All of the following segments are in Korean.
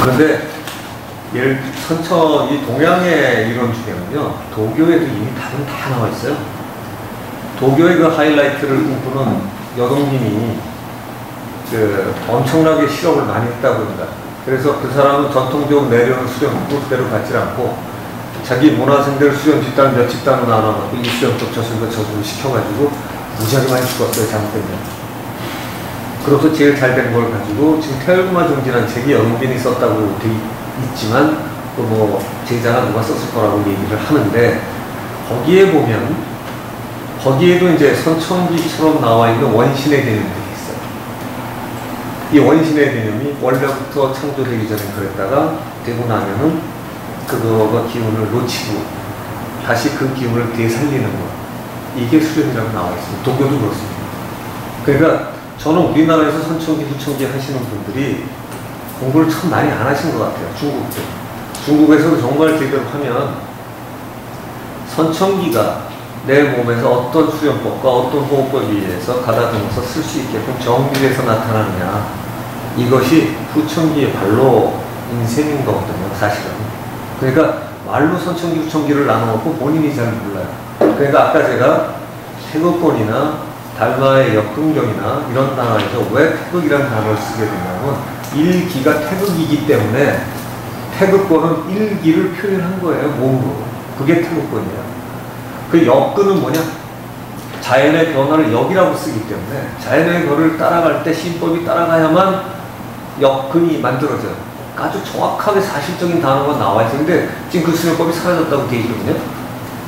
그런데 이 동양의 이론 중에는요, 도교에도 이미 답은 다 나와 있어요. 도교의 그 하이라이트를 꿈꾸는 여동님이 엄청나게 실험을 많이 했다고 합니다. 그래서 그 사람은 전통적으로 내려오는 수련법을 그대로 받지 않고 자기 문화생들 수련 집단 몇 집단으로 나눠놓고 이 수련법 저 수련법 시켜가지고 무지하게 많이 죽었어요, 잘못되면. 그래서 제일 잘 된 걸 가지고 지금 태열구마 정지라는 책이 영빈이 썼다고 돼 있지만 또 뭐 제자가 누가 썼을 거라고 얘기를 하는데, 거기에 보면 거기에도 이제 선천기처럼 나와 있는 원신의 개념들이 있어요. 이 원신의 개념이 원래부터 창조되기 전에 그랬다가 되고 나면은 그거 기운을 놓치고 다시 그 기운을 되살리는 것, 이게 수련이라고 나와 있습니다. 도교도 그렇습니다. 그러니까 저는 우리나라에서 선천기, 후천기 하시는 분들이 공부를 참 많이 안 하신 것 같아요. 중국에서도 정말 제대로 하면 선천기가 내 몸에서 어떤 수련법과 어떤 호흡법에 의해서 가다듬어서 쓸 수 있게끔 정비돼서 나타나느냐, 이것이 후천기의 발로 인생인 거거든요, 사실은. 그러니까 말로 선천기, 후천기를 나눠놓고 본인이 잘 몰라요. 그러니까 아까 제가 태극권이나 달마의 역근경이나 이런 단어에서 왜 태극이라는 단어를 쓰게 되냐면, 일기가 태극이기 때문에 태극권은 일기를 표현한 거예요, 몸으로. 그게 태극권이에요. 그 역근은 뭐냐? 자연의 변화를 역이라고 쓰기 때문에 자연의 변화를 따라갈 때 신법이 따라가야만 역근이 만들어져요. 아주 정확하게 사실적인 단어가 나와 있는데 지금 그 수련법이 사라졌다고 되어 있거든요.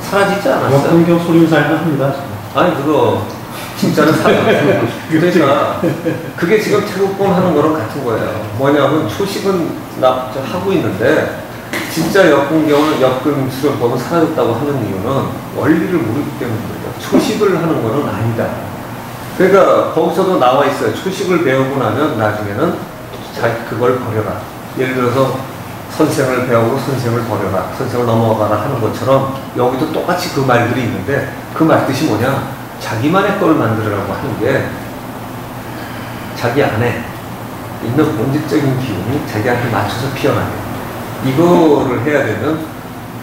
사라지지 않았어요. 역근경 소림사에는 합니다. 아니 그거 진짜는 사라졌어요. 그러니까 그게 지금 태극권 하는 거랑 같은 거예요. 뭐냐면 초식은 하고 있는데 진짜 역근 수련법은 사라졌다고 하는 이유는 원리를 모르기 때문이에요. 초식을 하는 거는 아니다. 그러니까 거기서도 나와 있어요. 초식을 배우고 나면 나중에는 그걸 버려라. 예를 들어서 선생을 배우고 선생을 버려라, 선생을 넘어가라 하는 것처럼 여기도 똑같이 그 말들이 있는데, 그 말 뜻이 뭐냐? 자기만의 걸 만들으라고 하는 게 자기 안에 있는 본질적인 기운이 자기한테 맞춰서 피어나게, 이거를 해야 되면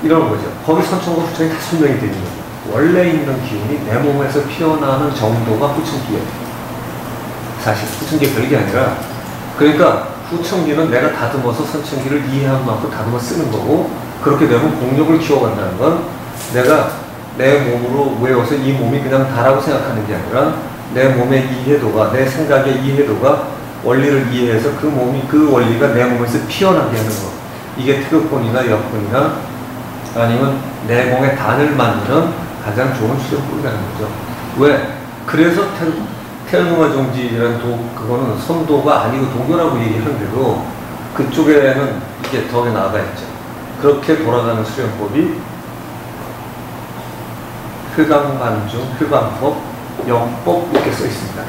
이런 거죠. 거기 선천과 후천이 다 설명이 되는 거죠. 원래 있는 기운이 내 몸에서 피어나는 정도가 후천기예요. 사실 후천기가 별게 아니라, 그러니까 후천기는 내가 다듬어서 선천기를 이해한 만큼 다듬어 쓰는 거고, 그렇게 되면 공력을 키워간다는 건 내가 내 몸으로 외워서 이 몸이 그냥 다라고 생각하는 게 아니라 내 몸의 이해도가, 내 생각의 이해도가 원리를 이해해서 그 몸이, 그 원리가 내 몸에서 피어나게 하는 거, 이게 태극권이나 역권이나 아니면 내 몸의 단을 만드는 가장 좋은 수련법이라는 거죠. 왜? 그래서 태어누마 정지라는 그거는 선도가 아니고 도교라고 얘기하는데도 그쪽에는 이게 더 나아가 있죠. 그렇게 돌아가는 수련법이 효강반중, 효강법, 영법 이렇게 써 있습니다.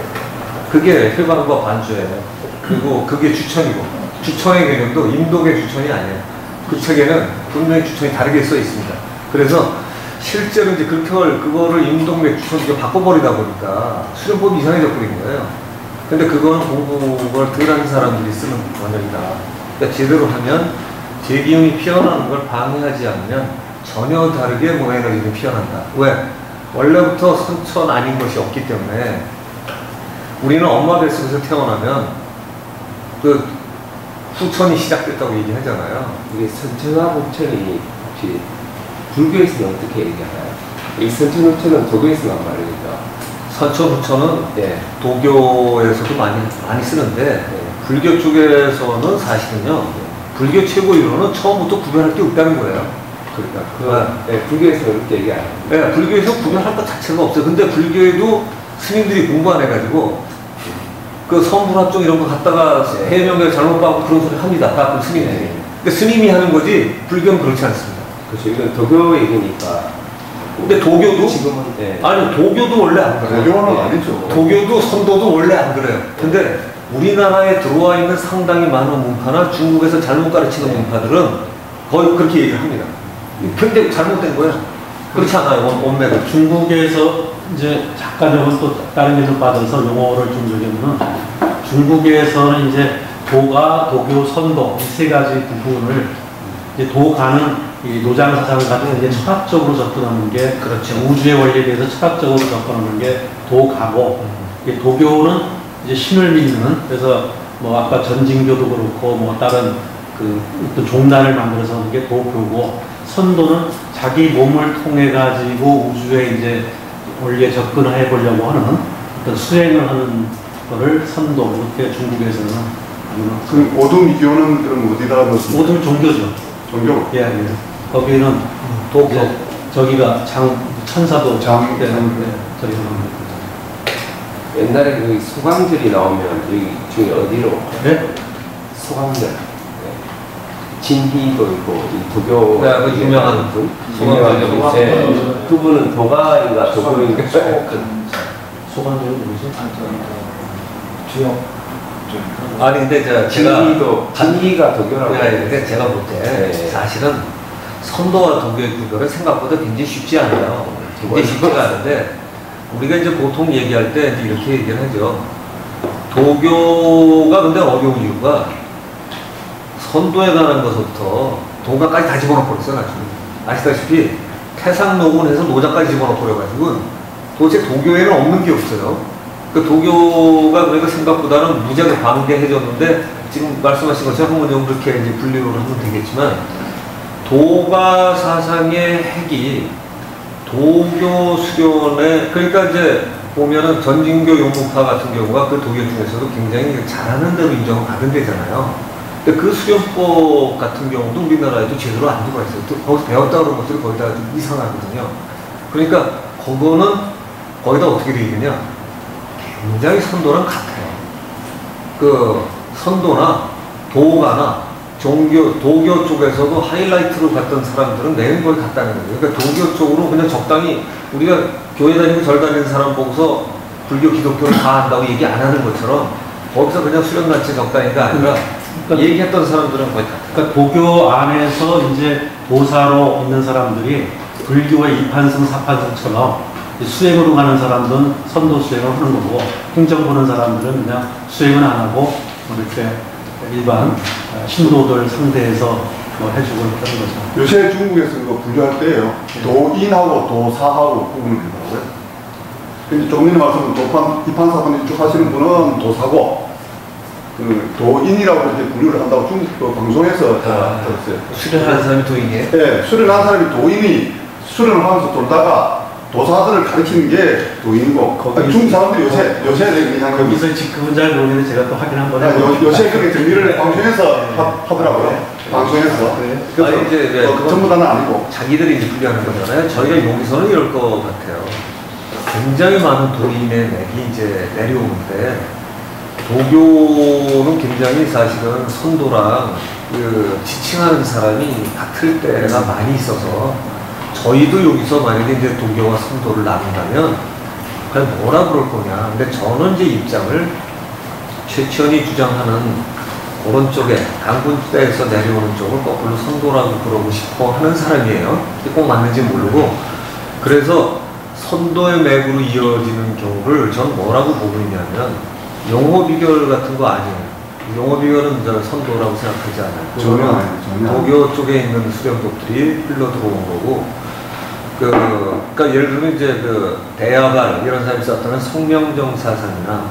그게 효강과 반주예요. 그리고 그게 주천이고, 주천의 개념도 인도계 주천이 아니에요. 그 책에는 분명히 주천이 다르게 써 있습니다. 그래서 실제로 이제 그거를 인도계 주천으로 바꿔버리다 보니까 수련법이 이상해져 버린 거예요. 근데 그거는 공부를 덜 하는 사람들이 쓰는 원형이다. 그러니까 제대로 하면 제 기운이 피어나는 걸 방해하지 않으면 전혀 다르게 몸의 에너지는 피어난다. 왜? 원래부터 선천 아닌 것이 없기 때문에. 우리는 엄마 뱃속에서 태어나면 그 후천이 시작됐다고 얘기하잖아요. 이게 선천과 후천이 혹시 불교에서는 어떻게 얘기하나요? 이 선천, 후천은 도교에서만 말이니까. 선천, 후천은 네, 도교에서도 많이 쓰는데 네, 불교 쪽에서는 사실은요, 불교 최고 이론은 처음부터 구별할 게 없다는 거예요. 그러니까 네, 불교에서 이렇게 얘기 안 해요. 네, 불교에서 구별할 것 자체가 없어요. 근데 불교에도 스님들이 공부 안 해가지고 그 성불합종 이런 거 갖다가 해명을 잘못 받고 그런 소리 합니다. 가끔 스님들이. 네. 근데 스님이 하는 거지 불교는 그렇지 않습니다. 그렇죠. 이건 도교 얘기니까. 근데 도교도 지금은 네. 아니 도교도 원래 안 그래요. 도교는 아니죠. 도교도 선도도 원래 안 그래요. 근데 우리나라에 들어와 있는 상당히 많은 문파나 중국에서 잘못 가르치는 문파들은 거의 그렇게 얘기를 합니다. 굉장히 잘못된 거예요. 그렇지 않아요, 원맥은. 중국에서 이제 작가적은 또 다른 게 좀 빠져서 용어를 좀 적으면, 중국에서는 이제 도가, 도교, 선도 이 세 가지 부분을 이제 도가는 이 노장 사상을 가지고 이제 철학적으로 접근하는 게 그렇죠. 우주의 원리에 대해서 철학적으로 접근하는 게 도가고 이게 도교는 이제 신을 믿는 그래서 뭐 아까 전징교도 그렇고 뭐 다른 그 어떤 종단을 만들어서 하는 게 도교고 선도는 자기 몸을 통해 가지고 우주에 이제 원리에 접근해 보려고 하는 어떤 수행을 하는 거를 선도 이렇게 중국에서는 그럼 오둠교는 그럼 어디다 넣습니까? 모든 종교죠. 종교? 예, 예. 거기는 도교. 이제 저기가 천사도 장- 예, 장- 예, 저기서 옛날에 그 소강절이 나오면 여기 중에 어디로? 네? 소강절. 네. 진희도 있고 이 도교 네, 그 유명한 분, 소강절. 유명한 분. 네. 그분은 도가인가 도교인가? 소관절이 뭐지? 아니 근데 제가 진희가 도교라고. 근데 제가 볼 때 네. 사실은 선도와 도교의 구별은 생각보다 굉장히 쉽지 않아요. 굉장히 쉽지가 않은데 우리가 이제 보통 얘기할 때 이제 이렇게 얘기를 하죠. 도교가 근데 어려운 이유가 선도에 관한 것부터 도가까지 다 집어넣어버렸어요. 나중에. 아시다시피 태상노곤해서 노자까지 집어넣어버려가지고 도대체 도교에는 없는 게 없어요. 그 도교가 그러니까 생각보다는 무지하게 방대해졌는데 지금 말씀하신 것처럼 뭐 그렇게 이제 분류를 하면 되겠지만 도가 사상의 핵이 도교 수련에 그러니까 이제 보면은 전진교 용문파 같은 경우가 그 도교 중에서도 굉장히 잘하는 대로 인정을 받은 데잖아요. 근데 그 수련법 같은 경우도 우리나라에도 제대로 안 들어와 있어요. 또 거기서 배웠다 그런 것들이 거기다 좀 이상하거든요. 그러니까 그거는 거기다 어떻게 되어 있느냐? 굉장히 선도랑 같아요. 그 선도나 도가나 도교 쪽에서도 하이라이트로 갔던 사람들은 내용 거의 같다는 거예요. 그러니까 도교 쪽으로 그냥 적당히 우리가 교회 다니고 절 다니는 사람 보고서 불교, 기독교를 다 한다고 얘기 안 하는 것처럼 거기서 그냥 수련단체 적당히가 아니라 얘기했던 사람들은 거의 같아요. 그러니까 도교 안에서 이제 도사로 있는 사람들이 불교의 이판승, 사판승처럼 수행으로 가는 사람들은 선도 수행을 하는 거고 행정 보는 사람들은 그냥 수행은 안 하고 이렇게 일반 신도들 상대해서 뭐 해주고 그런 거죠. 요새 중국에서 이거 분류할 때요. 도인하고 도사하고 구분을 한다고요. 근데 조금 전에 말씀은 이판사판 쭉 하시는 분은 도사고 그 도인이라고 이렇게 분류를 한다고 중국 그 방송에서 제가 들었어요. 수련하는 사람이 도인이에요? 네, 수련한 사람이 도인이 수련을 하면서 돌다가 도사들을 가르치는 게 도인이고 중국 사람들이 요새 그냥 거기서 지금은 잘 모르겠는데 제가 또 확인 한번 해볼게요. 요새 그렇게 정리를 방송에서 하더라고요. 방송에서. 그래서 아니, 이제 전부 다는 아니고. 자기들이 이제 분류하는 거잖아요. 저희가 여기서는 이럴 것 같아요. 굉장히 많은 도인의 맥이 이제 내려오는데 도교는 굉장히 사실은 선도랑 그 지칭하는 사람이 같을 때가 많이 있어서 저희도 여기서 만약에 이제 도교와 선도를 나눈다면 과연 뭐라 그럴 거냐. 근데 저는 이제 입장을 최치원이 주장하는 그런 쪽에 강군대에서 내려오는 쪽을 거꾸로 선도라고 그러고 싶어 하는 사람이에요. 꼭 맞는지 모르고. 그래서 선도의 맥으로 이어지는 경우를 전 뭐라고 보고 있냐면 용어 비결 같은 거 아니에요. 용어 비결은 저 선도라고 생각하지 않아요. 전혀. 도교 쪽에 있는 수련법들이 흘러 들어온 거고. 그러니까 예를 들면 이제 그 대야갈 이런 사람이 썼던 성명정 사상이나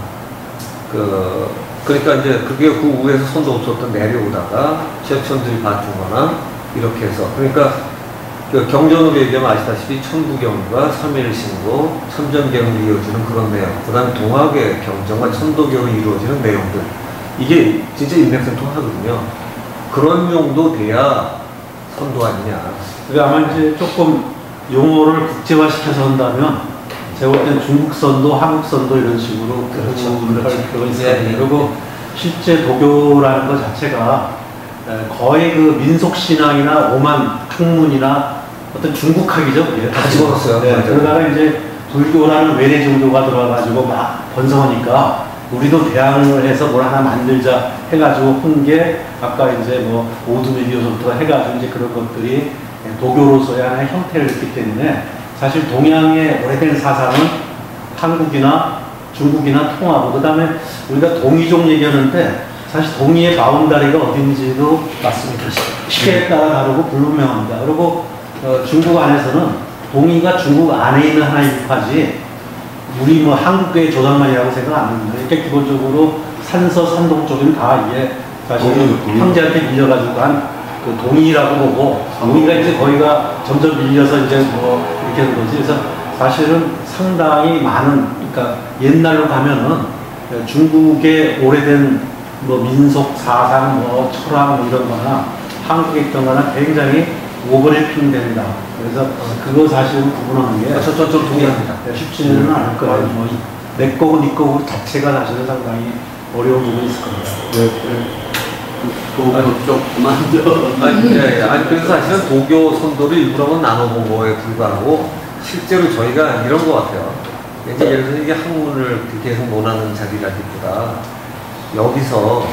그러니까 이제 그게 그 위에서 선도 없었던 내려오다가 최천들이 받은거나 이렇게 해서 그러니까 그 경전으로 얘기하면 아시다시피 천부경과 삼일신고, 참전경으로 이루어지는 그런 내용, 그 다음에 동학의 경전과 천도교로 이루어지는 내용들 이게 진짜 인맥성통하거든요. 그런 정도 돼야 선도 아니냐. 그러니까 아마 이제 조금 용어를 국제화시켜서 한다면 제가 볼 때는 중국 선도, 한국 선도 이런 식으로 그렇죠. 구분을 할 필요가 있을 예, 텐데 예. 그리고 실제 도교라는 것 자체가 거의 그 민속신앙이나 오만 학문이나 어떤 중국학이죠. 예. 다 집어넣었어요. 네, 맞아요. 그러다가 이제 불교라는 외래 종교가 들어와가지고 막 번성하니까 우리도 대항을 해서 뭘 하나 만들자 해가지고 한 게 아까 이제 뭐 오두미디어서부터 해가지고 이제 그런 것들이 도교로서의 하나의 형태를 했기 때문에 사실 동양의 오래된 사상은 한국이나 중국이나 통하고 그 다음에 우리가 동이종 얘기하는데 사실 동의의 바운다리가 어딘지도 맞습니다. 시계에 따라 다르고 불분명합니다. 그리고 중국 안에서는 동의가 중국 안에 있는 하나의 일파지 우리 뭐 한국의 조상만이라고 생각 안 합니다. 이렇게 기본적으로 산서 산동 쪽은 다 이게 사실 형제한테 밀려가지고 한 그 동의라고 보고 우리가 이제 거기가 점점 밀려서 이제 뭐 이렇게 된 거지. 그래서 사실은 상당히 많은, 그러니까 옛날로 가면은 중국의 오래된 뭐 민속 사상, 뭐 철학 뭐 이런 거나 한국에 있던 거나 굉장히 오버래핑됩니다. 그래서 그거 사실은 구분하는 게 좀 동의합니다. 쉽지는 않을 거예요. 뭐 내 거고 네 거고 자체가 사실은 상당히 어려운 부분이 있을 겁니다. 좀 그만둬. 아니, 그래서 사실은 도교 선도를 일부러 나눠본 거에 불과하고, 실제로 저희가 이런 것 같아요. 이제 예를 들어서 이게 학문을 계속 논하는 자리라기보다, 여기서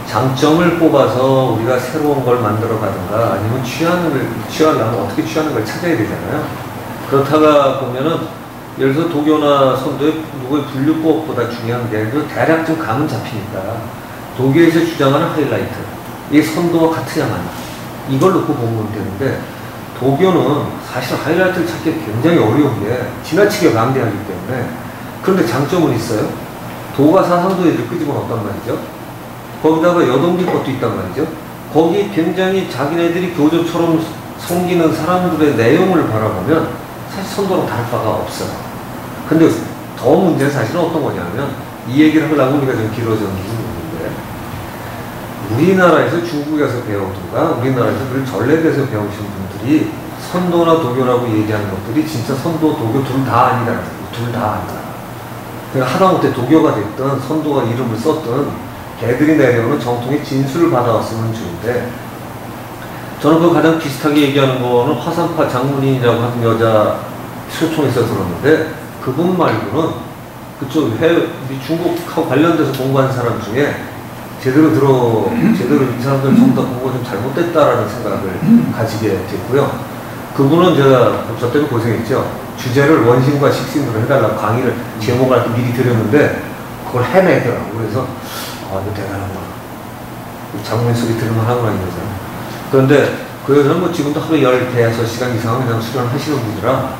장점을 뽑아서 우리가 새로운 걸 만들어 가든가, 아니면 취하려면 어떻게 취하는 걸 찾아야 되잖아요. 그렇다가 보면은, 예를 들어서 도교나 선도의 누구의 분류법보다 중요한 게, 대략 좀 감은 잡히니까, 도교에서 주장하는 하이라이트, 이게 선도와 같으냐 마냐, 이걸 놓고 보면 되는데, 도교는 사실 하이라이트를 찾기 굉장히 어려운 게 지나치게 방대하기 때문에. 그런데 장점은 있어요. 도가 사상도에들 끄집어놨단 말이죠. 거기다가 여동기 것도 있단 말이죠. 거기 굉장히 자기네들이 교조처럼 섬기는 사람들의 내용을 바라보면 사실 선도랑 다를 바가 없어요. 근데 더 문제는 사실은 어떤 거냐면, 이 얘기를 하려고 우리가 좀 길어졌는데, 우리나라에서 중국에서 배우든가 우리나라에서 그걸 전래대에서 배우신 분들이 선도나 도교라고 얘기하는 것들이 진짜 선도, 도교 둘 다 아니라는 거예요. 둘 다 아니다. 그러니까 하다못해 도교가 됐든 선도가 이름을 썼든 걔들이 내려오는 정통의 진술을 받아왔으면 좋은데, 저는 그 가장 비슷하게 얘기하는 거는 화산파 장문인이라고 하는 여자 소총에서 들었는데, 그분 말고는 그쪽 중국하고 관련돼서 공부한 사람 중에 제대로 이 사람들 전부 다 공부가 좀 잘못됐다라는 생각을 가지게 됐고요. 그분은 제가 저 때문에 고생했죠. 주제를 원신과 식신으로 해달라고 강의를 제목을 이렇게 미리 드렸는데 그걸 해내더라고요. 그래서 이거 대단하구나. 장모님 소리 들으면 하구나 이러죠. 그런데 그 여자는 뭐 지금도 하루에 15시간 이상은 그냥 수련을 하시는 분이라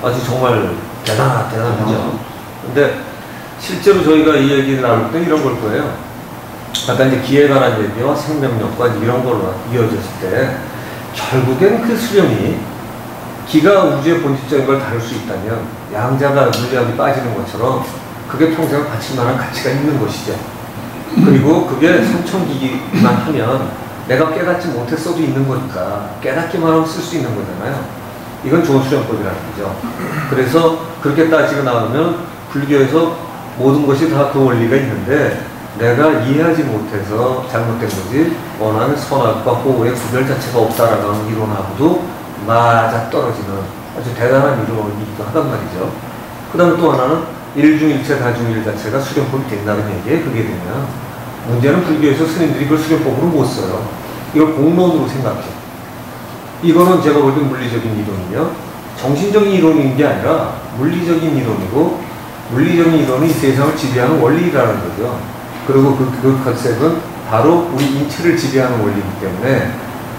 아주 정말 대단하죠. 근데 실제로 저희가 이 얘기를 나눌 때 이런 걸 거예요. 아까 이제 기에 관한 얘기와 생명력과 이런 걸로 이어졌을 때, 결국엔 그 수령이 기가 우주의 본질적인 걸 다룰 수 있다면 양자가 물리학이 빠지는 것처럼 그게 평생 바칠 만한 가치가 있는 것이죠. 그리고 그게 선천기기만 하면 내가 깨닫지 못했어도 있는 거니까 깨닫기만 하면 쓸 수 있는 거잖아요. 이건 좋은 수련법이라는 거죠. 그래서 그렇게 따지고 나오면 불교에서 모든 것이 다 그 원리가 있는데, 내가 이해하지 못해서 잘못된 거지, 원하는 선악과 호의 구별 자체가 없다라는 이론하고도 맞아 떨어지는 아주 대단한 이론이기도 하단 말이죠. 그 다음에 또 하나는 일중일체 다중일 자체가 수련법이 된다는 얘기에, 그게 되면 문제는 불교에서 스님들이 그걸 수련법으로 못 써요. 이걸 공론으로 생각해. 이거는 제가 볼 때 물리적인 이론이며, 정신적인 이론인 게 아니라 물리적인 이론이고, 물리적인 이론은 이 세상을 지배하는 원리라는 거죠. 그리고 그 컨셉은 바로 우리 인체를 지배하는 원리이기 때문에,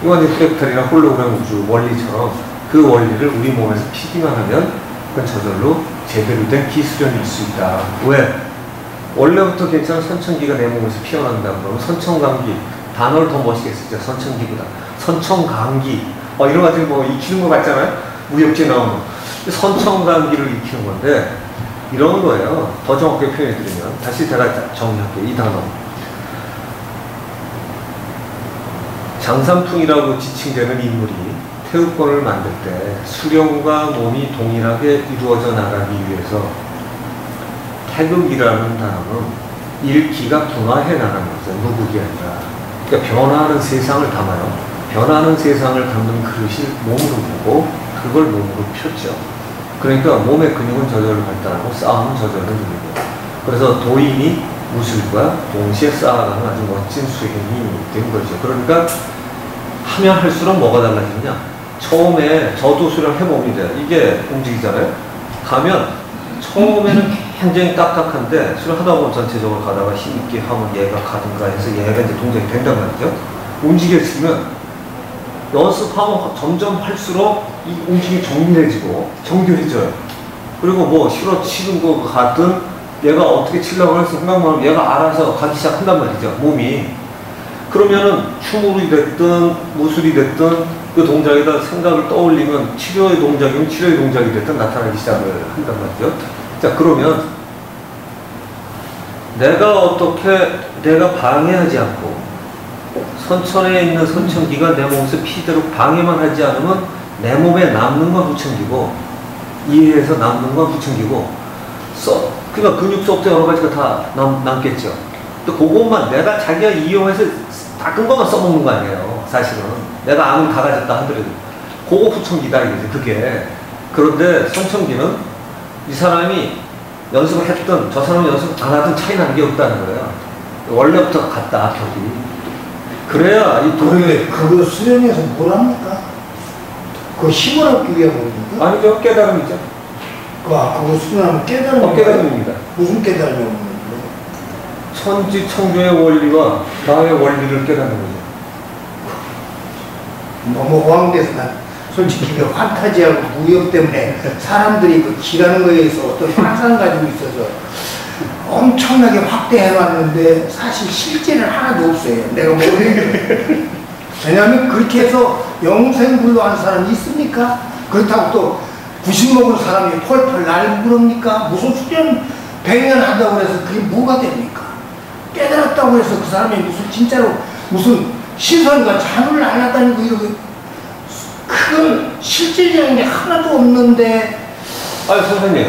이건 이제 프랙탈이나 홀로그램 우주 원리처럼 그 원리를 우리 몸에서 피기만 하면 그건 저절로 제대로 된 기수련일 수 있다. 왜? 원래부터 괜찮은 선천기가 내 몸에서 피어난다 그러면 선천감기, 단어를 더 멋있게 쓰죠. 선천기보다. 선천감기. 이런 것들 뭐 익히는 거 같잖아요? 무협지에 나오는. 선천감기를 익히는 건데, 이런 거예요. 더 정확하게 표현해드리면, 다시 제가 정리할게요. 이 단어. 장산풍이라고 지칭되는 인물이 태우권을 만들 때 수령과 몸이 동일하게 이루어져 나가기 위해서 태극이라는 단어는 일기가 분화해 나가는 거죠. 무국이 아니라. 그러니까 변화하는 세상을 담아요. 변화하는 세상을 담는 그릇이 몸으로 보고 그걸 몸으로 폈죠. 그러니까 몸의 근육은 저절로 발달하고 싸움은 저절로 늘리고, 그래서 도인이 무술과 동시에 쌓아가는 아주 멋진 수행이 된 거죠. 그러니까 하면 할수록 뭐가 달라지냐? 처음에 저도 수련 해봅니다. 이게 움직이잖아요. 가면 처음에는 굉장히 딱딱한데 술 하다 보면 전체적으로 가다가 힘있게 하면 얘가 가든가 해서 얘가 이제 동작이 된단 말이죠. 움직였으면 연습하면 점점 할수록 이 움직임이 정밀해지고 정교해져요. 그리고 뭐 실어 치는 거 가든 얘가 어떻게 치려고 해서 생각만 하면 얘가 알아서 가기 시작한단 말이죠. 몸이. 그러면은 춤으로 됐든 무술이 됐든 그 동작에다 생각을 떠올리면 치료의 동작이면 치료의 동작이 됐든 나타나기 시작을 한단 말이죠. 자, 그러면 내가 방해하지 않고 선천에 있는 선천기가 내 몸에서 피대로 방해만 하지 않으면 내 몸에 남는 건 후천기고 이해해서 남는 건 후천기고 그러니까 근육 속도 여러 가지가 다 남겠죠. 또 그것만 내가 자기가 이용해서 닦은 것만 써먹는 거 아니에요. 사실은 내가 암을 다 가졌다 하더라도 그거 후천기다 이거지 그게. 그런데 선천기는 이 사람이 연습을 했든 저 사람이 연습 안 하든 차이 나는 게 없다는 거예요. 원래부터 같다 격이. 그래야 이 그런데 그거 수련해서 뭘 합니까? 그거 힘을 얻기 위한 겁니까? 아니죠. 깨달음이죠. 그거 수련하면 깨달음이 깨달음입니다. 무슨 깨달음이 없는 거예요? 천지창조의 원리와 나의 원리를 깨닫는 거죠. 너무 호황돼서 난 솔직히 그 판타지하고 무협 때문에 사람들이 그 기라는 거에 의해서 어떤 환상을 가지고 있어서 엄청나게 확대해놨는데 사실 실제는 하나도 없어요. 내가 모르는 왜냐하면 그렇게 해서 영생불로 한 사람이 있습니까? 그렇다고 또 90 먹은 사람이 펄펄 날고 그럽니까? 무슨 수련 100년 한다고 해서 그게 뭐가 됩니까? 깨달았다고 해서 그 사람이 무슨 진짜로 무슨 시선과 잠을 안 하다니고 이러고 그건 실질적인 게 하나도 없는데. 아니 선생님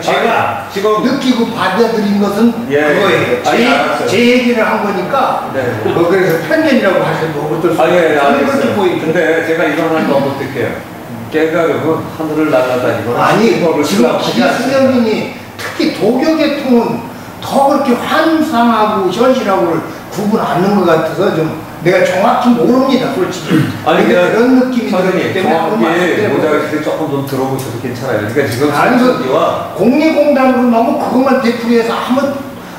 제가 지금 느끼고 받아들인 것은 그거예요. 제 얘기를 한 거니까. 네. 뭐 그래서 편견이라고 하셔도 어쩔 수 없어요. 예, 알겠어요. 근데 제가 이거 하나 더 어떡해요. 깨달음은 하늘을 날아다니거나 아니 지금 하지 않습니다. 기승연인이 특히 도교 계통은 더 그렇게 환상하고 현실하고를 구분 않는 것 같아서 좀 내가 정확히 모릅니다, 솔직히. 아니 그런 느낌이 들기 선생님 때문에 정확히 모자라실 때 조금 좀 들어보셔도 괜찮아요. 그러니까 지금 선생님과 공리공단으로 너무 그것만 되풀이해서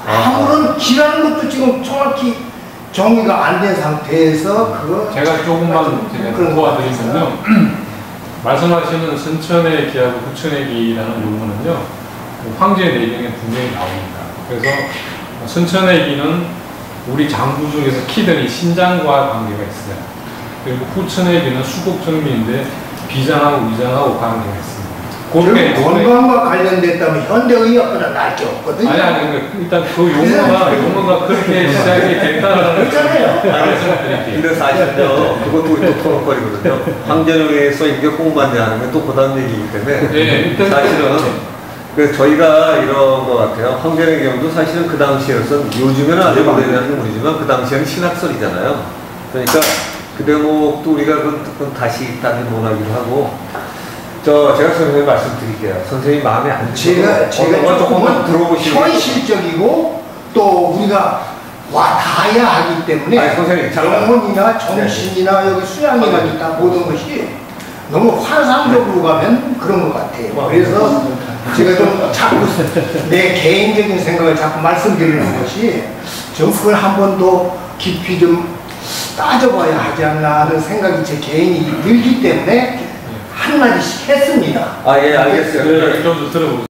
아무런 기라는 것도 지금 정확히 정리가 안 된 상태에서 그거 제가 조금만 도와드리면요. 말씀하시는 선천의 기하고 후천의 기라는 용어는요, 황제의 내경에 분명히 나옵니다. 그래서 선천의 기는 우리 장부 중에서 키들이 신장과 관계가 있어요. 그리고 후천의 기는 수곡정미인데 비장하고 위장하고 관계가 있습니다. 그렇게 건강과 관련됐다면 현대의학보다 나을 게 없거든요. 아니 일단 그 용어가 그렇게 시작이 됐다는 그렇잖아요. 말씀드릴게요. 근데 사실은요 그것도 또 토론거리거든요. 황제령에 써있는 게 꽁맞냐 하는 건 또 그다음 얘기이기 때문에 네, 사실은 그래서 저희가 이런 것 같아요. 황제의 경우도 사실은 그 당시에는 요즘에는 아주 오래되는 모르지만 그 당시에는 신학설이잖아요. 그러니까 그 대목도 우리가 그건 다시 따져 논하기로 하고. 제가 선생님 말씀드릴게요. 선생님 마음에 안 드시면 제가 조금만 들어보시면 현실적이고 또 우리가 와닿아야 하기 때문에 아니, 선생님, 영혼이나 정신이나 여기 수양이나 기타 모든 것이 너무 환상적으로 가면 그런 것 같아요. 그래서 제가 좀 자꾸 내 개인적인 생각을 자꾸 말씀드리는 것이 좀 그걸 한 번 더 깊이 좀 따져봐야 하지 않나 하는 생각이 제 개인이 들기 때문에 한마디씩 했습니다. 예, 알겠어요. 좀 들어보세요.